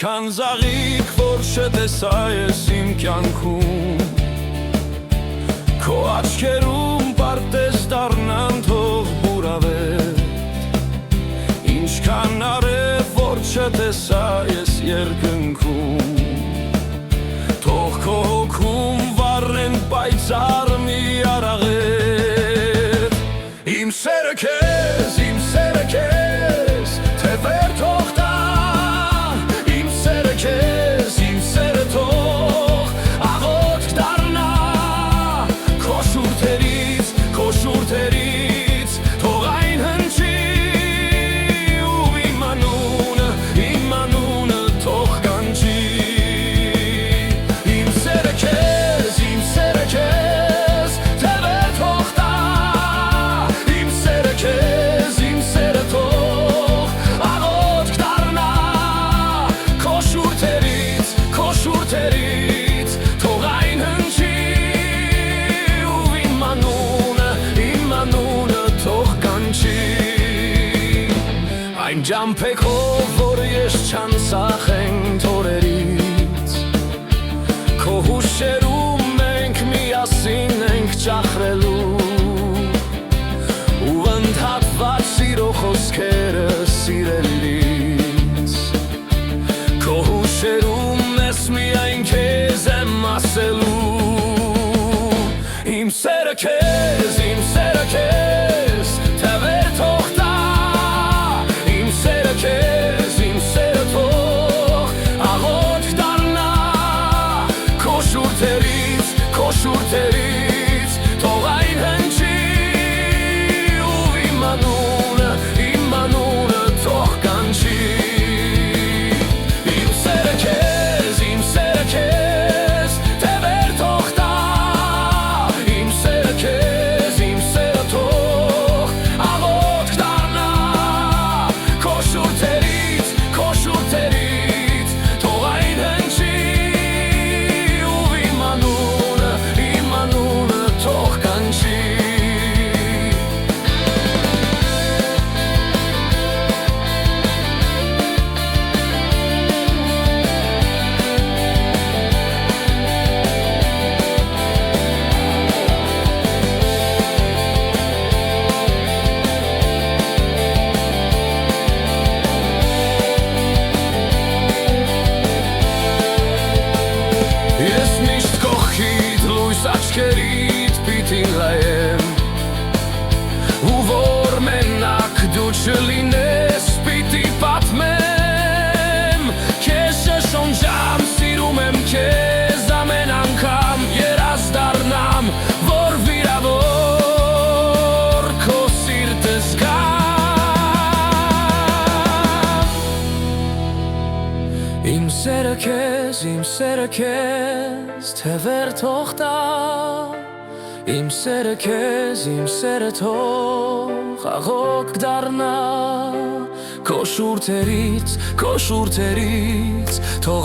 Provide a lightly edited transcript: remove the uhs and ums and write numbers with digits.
Ինչքան զաղիկ, որ չտեսա ես իմ կյանքում, քո աչքերում պարտեզ դառնան թող բուրավետ, ինչքան արև, որ չտեսա ես երկնքում, թող քո հոգում վառեն պայծառ մի արաղետ, իմ սերը քեզ, թևեր թող տա, իմ սերը քեզ, իմ սերը թող աղոթք դառնա, քո շուրթերից, թող այն հնչի, ու իմ անունը թող կանչի, իմ սերը քեզ, թևեր թող տա, իմ սերը քեզ, իմ սերը թող աղոթք դառնա, քո շուրթերից, թող այն հնչի, ու իմ անունը թող կանչի, այն ջամփեքով, որ ես չանցախենք թորերից, քո հուշերում մենք միասին ենք ճախրելու, ու ընդհատված սիրո խոսքերը սիրելիս, քո հուշերում ես միայն քեզ եմ ասելու, իմ սերը քեզ, թևեր թող տա, իմ սերը քեզ, իմ սերը թող աղոթք դառնա, քո շուրթերից, թող այն հնչի, ու իմ անունը թող կանչի, իմ սերը քեզ, թևեր թող տա, իմ սերը քեզ, իմ սերը թող աղոթք դառնա, քո շուրթերից, թող այն հնչի, ու իմ անունը թող կանչի, Ես միշտ կողքիդ լույս աչքերիդ պիտի նայեմ, ու որ մենակ դու չլինես պիտի պատմեմ, քեզ շշնջամ, սիրում եմ քեզ ամեն անգամ, երազ դառնամ, որ վիրավոր քո սիրտը զգամ, իմ սերը քեզ, թևեր թող տա, իմ սերը քեզ, իմ սերը թող աղոթք դառնա, քո շուրթերից, թող